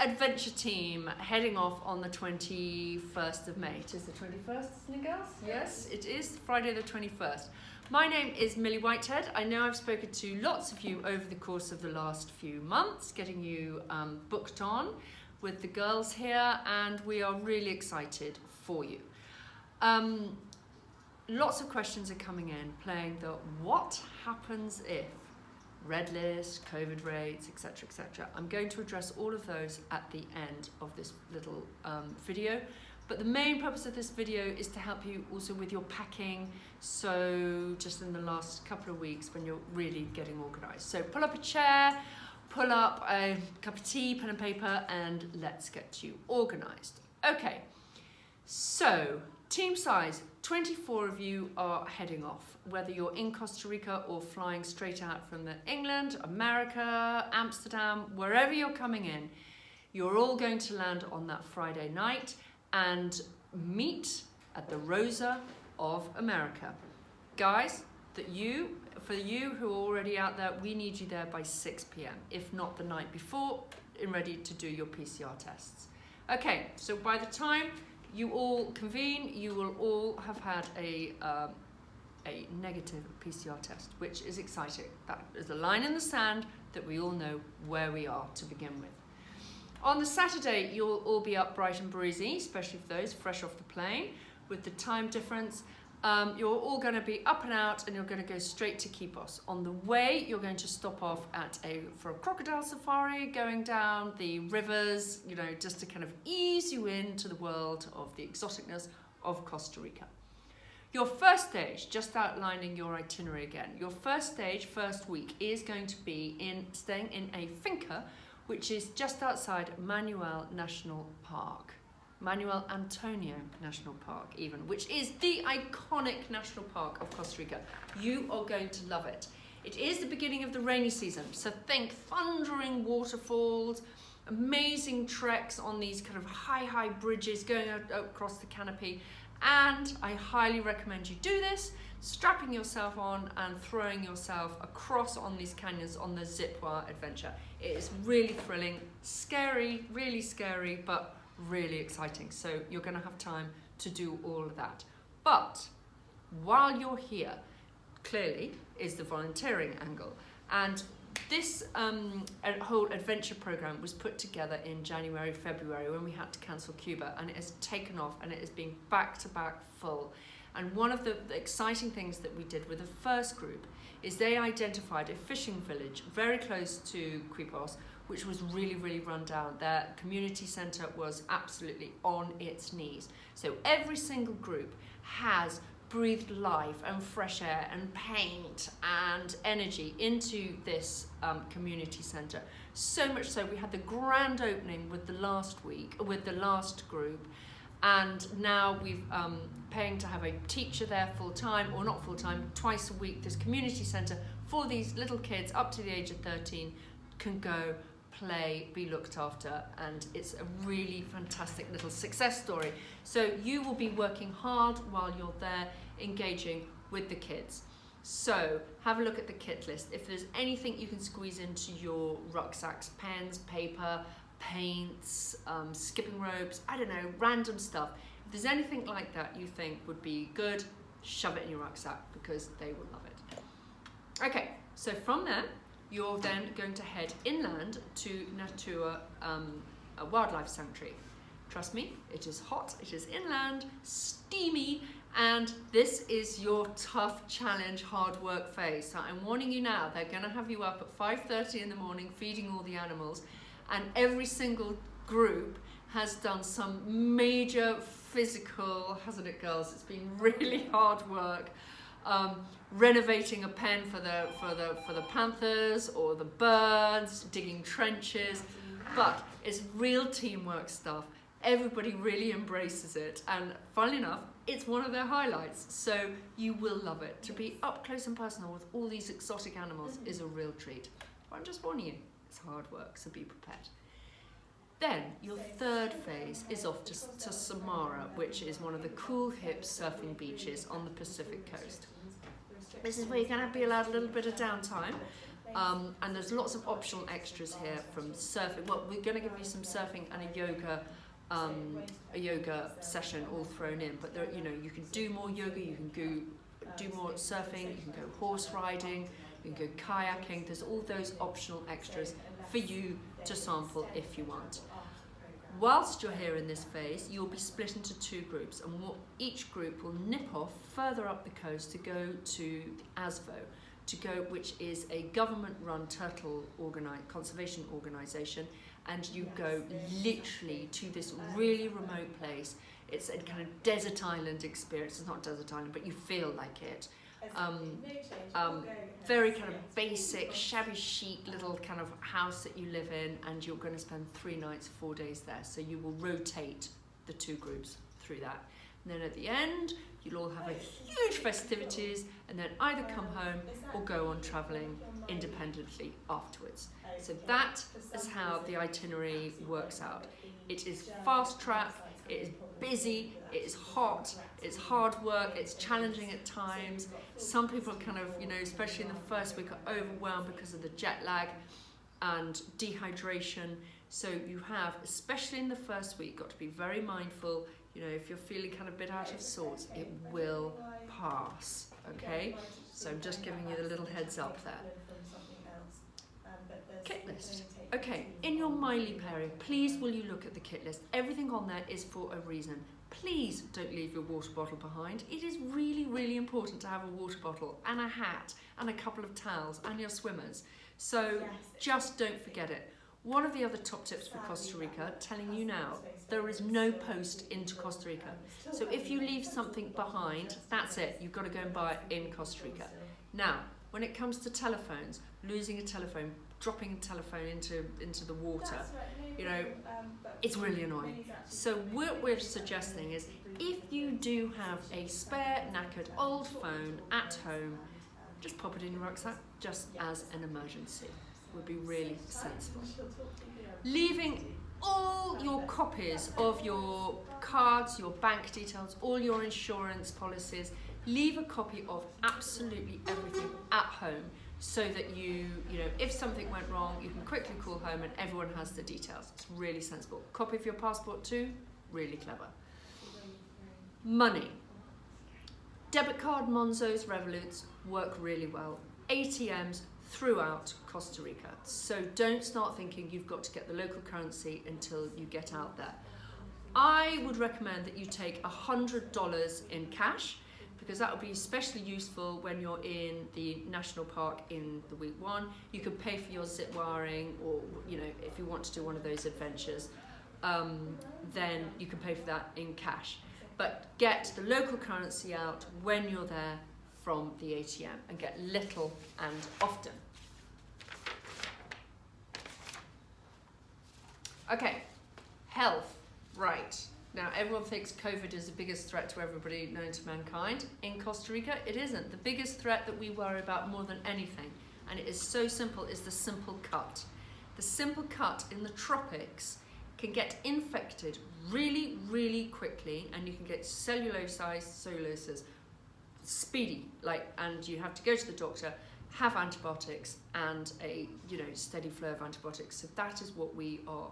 adventure team heading off on the 21st of May. It is the 21st, isn't it, girls? Yes, it is Friday the 21st. My name is Millie Whitehead. I know I've spoken to lots of you over the course of the last few months, getting you booked on with the girls here, and we are really excited for you. Lots of questions are coming in, playing the what happens if, red list, COVID rates, etc., etc. I'm going to address all of those at the end of this little video. But the main purpose of this video is to help you also with your packing, so just in the last couple of weeks when you're really getting organised. So pull up a chair, pull up a cup of tea, pen and paper, and let's get you organised. Okay, so team size, 24 of you are heading off, whether you're in Costa Rica or flying straight out from England, America, Amsterdam, wherever you're coming in, you're all going to land on that Friday night and meet at the Rosa of America. Guys, for you who are already out there, we need you there by 6 p.m, if not the night before, and ready to do your PCR tests. Okay, so by the time you all convene, you will all have had a negative PCR test, which is exciting. That is a line in the sand that we all know where we are to begin with. On the Saturday, you'll all be up bright and breezy, especially for those fresh off the plane. With the time difference, you're all going to be up and out, and you're going to go straight to Quipos. On the way, you're going to stop off for a crocodile safari, going down the rivers, just to kind of ease you into the world of the exoticness of Costa Rica. Your first stage, just outlining your itinerary again, your first stage, first week, is going to be staying in a finca, which is just outside Manuel National Park. Manuel Antonio National Park even, which is the iconic national park of Costa Rica. You are going to love it. It is the beginning of the rainy season, so think thundering waterfalls, amazing treks on these kind of high bridges going across the canopy, and I highly recommend you do this, strapping yourself on and throwing yourself across on these canyons on the zip wire adventure. It is really thrilling, scary, really scary, but really exciting. So you're going to have time to do all of that. But while you're here, clearly is the volunteering angle. And this whole adventure program was put together in January, February, when we had to cancel Cuba, and it has taken off, and it has been back to back full. And one of the exciting things that we did with the first group is they identified a fishing village very close to Quipos, which was really run down. Their community centre was absolutely on its knees. So every single group has breathed life and fresh air and paint and energy into this community centre. So much so we had the grand opening with the last group, and now we've paying to have a teacher there full-time, or not full-time, twice a week. This community centre for these little kids up to the age of 13 can go, play, be looked after, and it's a really fantastic little success story. So you will be working hard while you're there, engaging with the kids. So have a look at the kit list. If there's anything you can squeeze into your rucksacks, pens, paper, paints, skipping ropes, I don't know, random stuff. If there's anything like that you think would be good, shove it in your rucksack, because they will love it. Okay, so from there, you're then going to head inland to Natura, a wildlife sanctuary. Trust me, it is hot, it is inland, steamy, and this is your tough challenge, hard work phase. So I'm warning you now, they're gonna have you up at 5:30 in the morning feeding all the animals, and every single group has done some major physical, hasn't it, girls? It's been really hard work. Renovating a pen for the panthers or the birds, digging trenches, but it's real teamwork stuff. Everybody really embraces it, and funnily enough, it's one of their highlights, so you will love it. To be up close and personal with all these exotic animals is a real treat. But I'm just warning you, it's hard work, so be prepared. Then your third phase is off to Samara, which is one of the cool hip surfing beaches on the Pacific coast. This is where you're going to be allowed a little bit of downtime, And there's lots of optional extras here from surfing. Well, we're going to give you some surfing and a yoga session all thrown in. But there, you can do more yoga, you can do more surfing, you can go horse riding, you can go kayaking. There's all those optional extras for you to sample if you want. Whilst you're here in this phase, you'll be split into 2 groups, and each group will nip off further up the coast to go to ASVO, which is a government-run turtle conservation organisation, and you go literally to this really remote place. It's a kind of desert island experience. It's not desert island, but you feel like it. Very kind of basic, shabby chic little kind of house that you live in, and you're going to spend 3 nights, 4 days there. So you will rotate the 2 groups through that. And then at the end, you'll all have a huge festivities, and then either come home or go on travelling independently afterwards. So that is how the itinerary works out. It is fast track, it is busy, it is hot, it's hard work, it's challenging at times. Some people kind of, especially in the first week, are overwhelmed because of the jet lag and dehydration. So you have, especially in the first week, got to be very mindful. If you're feeling kind of a bit out of sorts, it will pass, okay? So I'm just giving you the little heads up there. Kit list. Okay, in your My Leap area, please will you look at the kit list. Everything on there is for a reason. Please don't leave your water bottle behind. It is really, really important to have a water bottle and a hat and a couple of towels and your swimmers. So just don't forget it. One of the other top tips for Costa Rica, telling you now, there is no post into Costa Rica. So if you leave something behind, that's it. You've got to go and buy it in Costa Rica. Now, when it comes to telephones, losing a telephone, dropping a telephone into the water, it's really annoying. So what we're suggesting is, if you do have a spare, knackered old phone at home, just pop it in your rucksack, just as an emergency. Would be really sensible. Leaving all your copies of your cards, your bank details, all your insurance policies, leave a copy of absolutely everything at home, so that if something went wrong, you can quickly call home and everyone has the details. It's really sensible. Copy of your passport too, really clever. Money. Debit card, Monzos, Revoluts work really well. ATMs throughout Costa Rica. So don't start thinking you've got to get the local currency until you get out there. I would recommend that you take $100 in cash, because that will be especially useful when you're in the national park in the week 1. You can pay for your zip wiring, or if you want to do one of those adventures, then you can pay for that in cash. But get the local currency out when you're there from the ATM, and get little and often. Okay, health, right. Now, everyone thinks COVID is the biggest threat to everybody known to mankind. In Costa Rica, it isn't. The biggest threat that we worry about more than anything, and it is so simple, is the simple cut. The simple cut in the tropics can get infected really, really quickly, and you can get cellulosis, speedy, and you have to go to the doctor, have antibiotics, and a steady flow of antibiotics. So that is what we are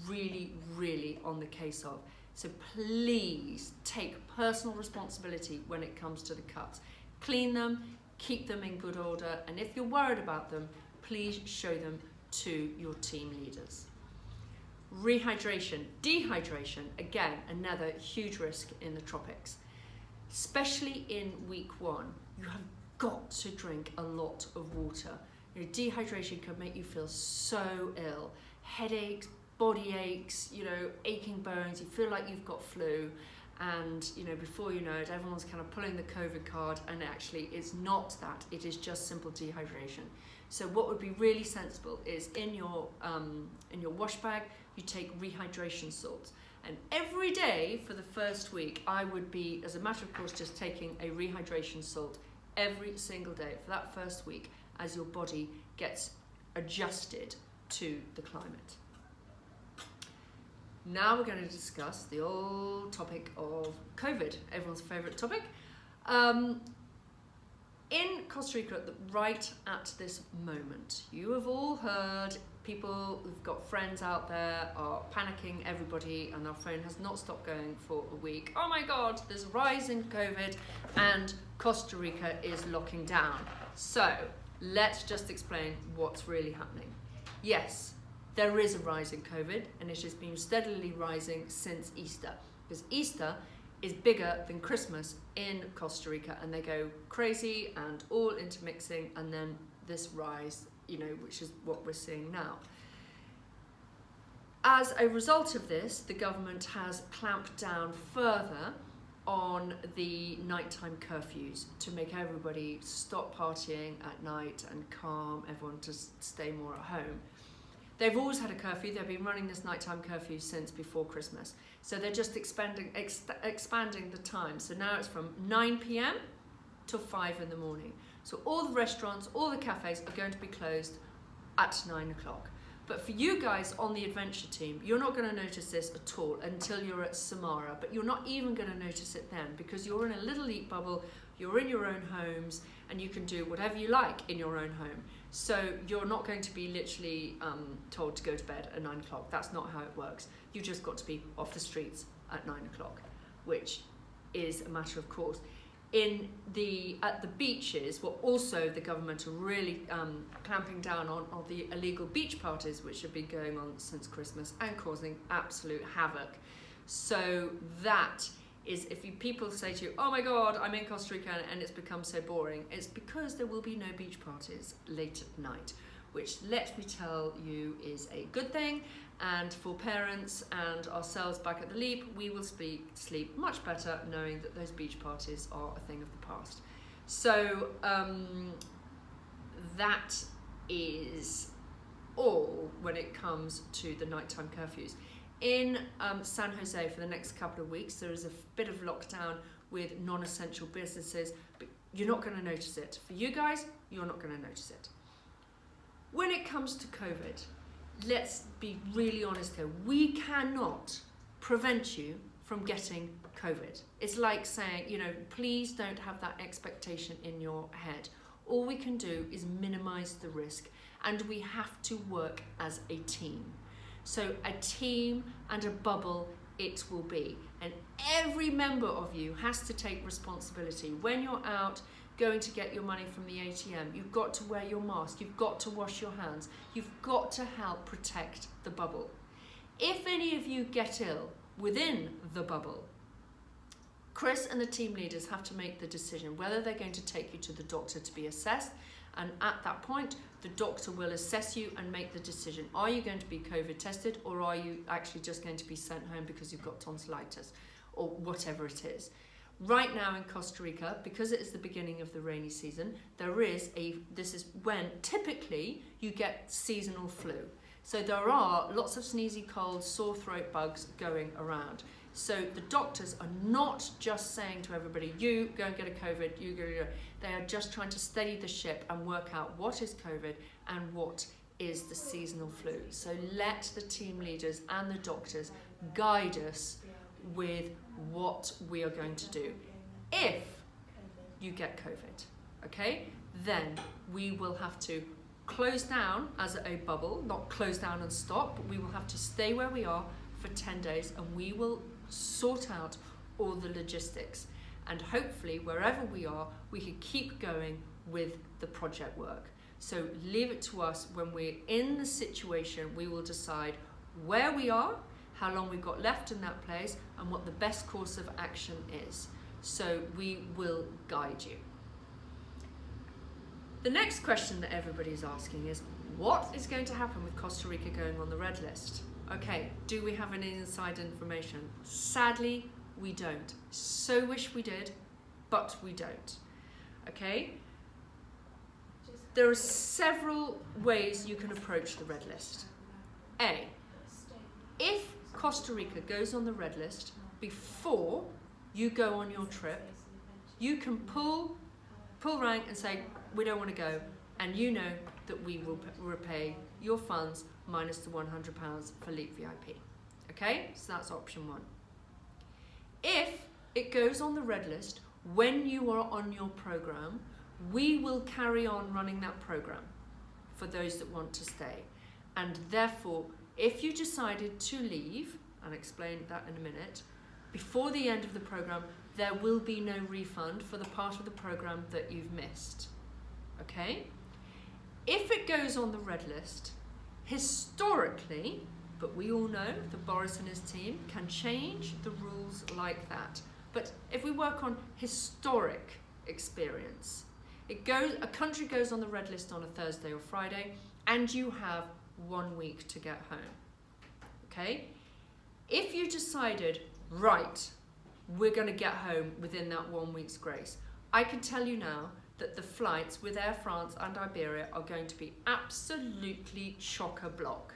really, really on the case of. So please take personal responsibility when it comes to the cuts. Clean them, keep them in good order, and if you're worried about them, please show them to your team leaders. Rehydration, dehydration, again, another huge risk in the tropics. Especially in week 1, you have got to drink a lot of water. Dehydration can make you feel so ill. Headaches, body aches, aching bones, you feel like you've got flu, and before you know it, everyone's kind of pulling the COVID card, and actually it's not that, it is just simple dehydration. So what would be really sensible is in your wash bag, you take rehydration salts. And every day for the first week, I would be, as a matter of course, just taking a rehydration salt every single day for that first week, as your body gets adjusted to the climate. Now we're going to discuss the old topic of COVID, everyone's favourite topic. In Costa Rica, right at this moment, you have all heard people who've got friends out there are panicking, everybody, and their phone has not stopped going for a week. Oh my God, there's a rise in COVID and Costa Rica is locking down. So let's just explain what's really happening. Yes, there is a rise in COVID and it has been steadily rising since Easter, because Easter is bigger than Christmas in Costa Rica, and they go crazy and all intermixing, and then this rise, which is what we're seeing now. As a result of this, the government has clamped down further on the nighttime curfews to make everybody stop partying at night and calm everyone to stay more at home. They've always had a curfew. They've been running this nighttime curfew since before Christmas. So they're just expanding the time. So now it's from 9 p.m. to 5 in the morning. So all the restaurants, all the cafes are going to be closed at 9 o'clock. But for you guys on the adventure team, you're not going to notice this at all until you're at Samara. But you're not even going to notice it then, because you're in a little elite bubble, you're in your own homes, and you can do whatever you like in your own home. So you're not going to be literally told to go to bed at 9 o'clock. That's not how it works. You just got to be off the streets at 9 o'clock, which is a matter of course. At the beaches, also the government are really clamping down on the illegal beach parties, which have been going on since Christmas and causing absolute havoc. So that is, if people say to you, oh my God, I'm in Costa Rica and it's become so boring, it's because there will be no beach parties late at night, which, let me tell you, is a good thing. And for parents and ourselves back at the Leap, we will sleep much better knowing that those beach parties are a thing of the past. So that is all when it comes to the nighttime curfews. In San Jose for the next couple of weeks, there is a bit of lockdown with non-essential businesses, but you're not going to notice it. For you guys, you're not going to notice it. When it comes to COVID, let's be really honest here. We cannot prevent you from getting COVID. It's like saying, please don't have that expectation in your head. All we can do is minimize the risk, and we have to work as a team. So a team and a bubble it will be. And every member of you has to take responsibility. When you're out going to get your money from the ATM, you've got to wear your mask, you've got to wash your hands, you've got to help protect the bubble. If any of you get ill within the bubble, Chris and the team leaders have to make the decision whether they're going to take you to the doctor to be assessed, and at that point the doctor will assess you and make the decision. Are you going to be COVID tested, or are you actually just going to be sent home because you've got tonsillitis or whatever it is? Right now in Costa Rica, because it is the beginning of the rainy season, this is when typically you get seasonal flu. So there are lots of sneezy colds, sore throat bugs going around. So the doctors are not just saying to everybody, you go and get a COVID, you go. They are just trying to steady the ship and work out what is COVID and what is the seasonal flu. So let the team leaders and the doctors guide us with what we are going to do. If you get COVID, okay, then we will have to close down as a bubble, not close down and stop, but we will have to stay where we are for 10 days, and we will sort out all the logistics. And hopefully wherever we are, we can keep going with the project work. So leave it to us. When we're in the situation, we will decide where we are, how long we've got left in that place, and what the best course of action is. So we will guide you. The next question that everybody's asking is, what is going to happen with Costa Rica going on the red list? Okay, do we have any inside information? Sadly, we don't. So wish we did, but we don't. Okay? There are several ways you can approach the red list. A, if Costa Rica goes on the red list before you go on your trip, you can pull rank and say, we don't want to go, and you know that we will repay your funds minus the £100 for Leap VIP. Okay, so that's option one. If it goes on the red list when you are on your program, we will carry on running that program for those that want to stay. And therefore, if you decided to leave, and I'll explain that in a minute, before the end of the program, there will be no refund for the part of the program that you've missed. Okay? If it goes on the red list, historically, but we all know that Boris and his team can change the rules like that. But if we work on historic experience, a country goes on the red list on a Thursday or Friday, and you have 1 week to get home. Okay? If you decided, right, we're going to get home within that 1 week's grace, I can tell you now that the flights with Air France and Iberia are going to be absolutely chock-a-block.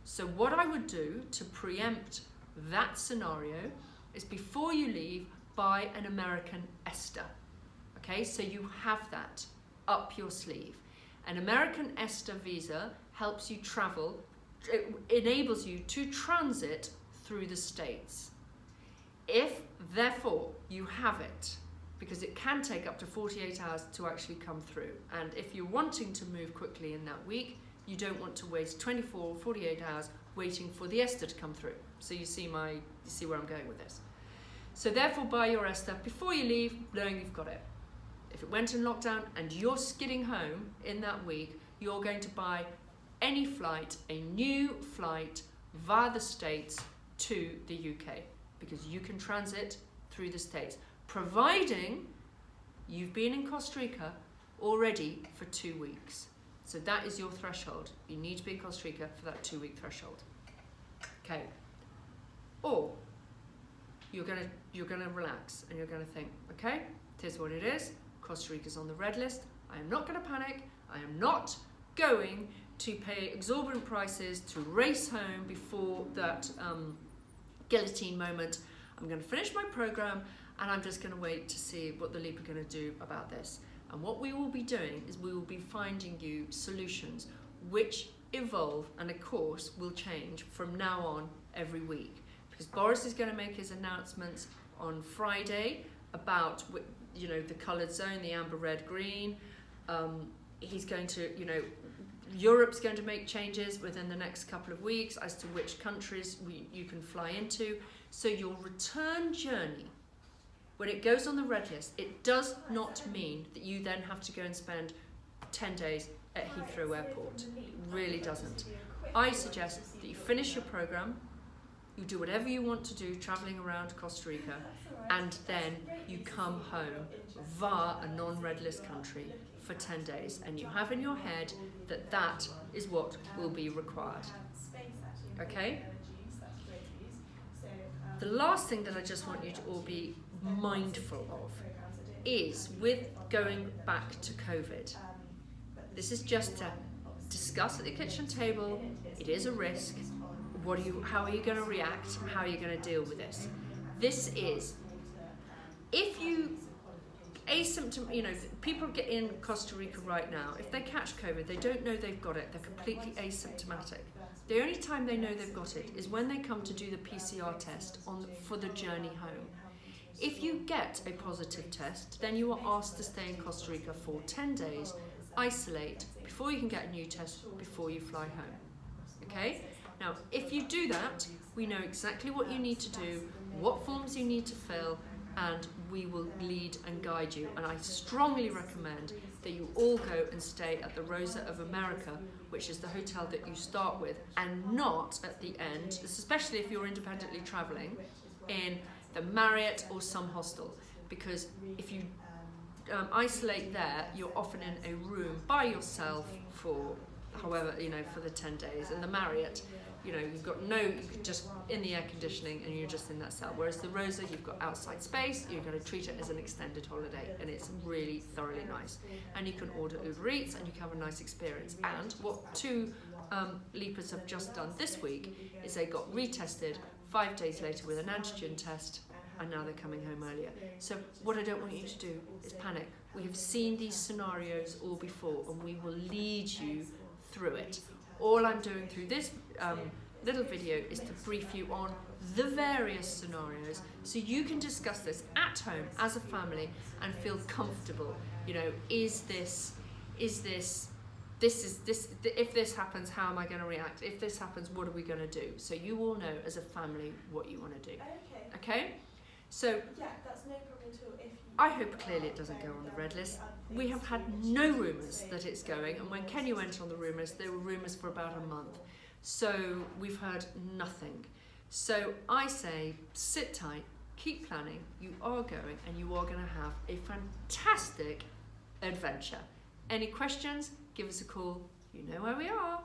So what I would do to preempt that scenario is, before you leave, buy an American ESTA. Okay, so you have that up your sleeve. An American ESTA visa helps you travel, it enables you to transit through the States. If, therefore, you have it, because it can take up to 48 hours to actually come through, and if you're wanting to move quickly in that week, you don't want to waste 24 or 48 hours waiting for the ESTA to come through. So you see where I'm going with this. So therefore, buy your ESTA before you leave, knowing you've got it. If it went in lockdown and you're skidding home in that week, you're going to buy any flight, a new flight via the States to the UK, because you can transit through the States, providing you've been in Costa Rica already for 2 weeks. So that is your threshold. You need to be in Costa Rica for that 2-week threshold. Okay. Or you're gonna relax and you're gonna think, okay, here's what it is. Costa Rica's on the red list. I am not gonna panic. I am not going to pay exorbitant prices to race home before that guillotine moment. I'm gonna finish my program, and I'm just gonna wait to see what the LEAP are gonna do about this. And what we will be doing is we will be finding you solutions which evolve and, of course, will change from now on every week. Because Boris is going to make his announcements on Friday about, you know, the coloured zone, the amber, red, green. He's going to, you know, Europe's going to make changes within the next couple of weeks as to which countries you can fly into. So your return journey, when it goes on the red list, it does not mean that you then have to go and spend 10 days at Heathrow Airport. It really doesn't. I suggest that you finish your program, you do whatever you want to do travelling around Costa Rica, and then you come home via a non-red list country for 10 days, and you have in your head that that is what will be required. Okay? The last thing that I just want you to all be mindful of is, with going back to COVID, this is just to discuss at the kitchen table. It is a risk. How are you going to react? How are you going to deal with this? This is, if you you know, people get in Costa Rica right now, if they catch COVID, they don't know they've got it. They're completely asymptomatic. The only time they know they've got it is when they come to do the PCR test for the journey home. If you get a positive test, then you are asked to stay in Costa Rica for 10 days, isolate, before you can get a new test, before you fly home. Okay? Now, if you do that, we know exactly what you need to do, what forms you need to fill, and we will lead and guide you. And I strongly recommend that you all go and stay at the Rosa of America, which is the hotel that you start with, and not at the end, especially if you're independently traveling, in the Marriott or some hostel. Because if you isolate there, you're often in a room by yourself for however, you know, for the 10 days. And the Marriott, you know, you're just in the air conditioning and you're just in that cell. Whereas the Rosa, you've got outside space, you're going to treat it as an extended holiday, and it's really thoroughly nice. And you can order Uber Eats and you can have a nice experience. And what two leapers have just done this week is they got retested 5 days later with an antigen test, and now they're coming home earlier. So what I don't want you to do is panic. We have seen these scenarios all before, and we will lead you through it. All I'm doing through this little video is to brief you on the various scenarios so you can discuss this at home as a family and feel comfortable. You know, if this happens, how am I going to react? If this happens, what are we going to do? So you all know as a family what you want to do. Okay? So yeah, that's no problem at all. I hope clearly it doesn't go on the red list. We have had no rumours that it's going, and when Kenya went on the rumours, there were rumours for about a month. So we've heard nothing. So I say, sit tight, keep planning. You are going, and you are going to have a fantastic adventure. Any questions? Give us a call. You know where we are.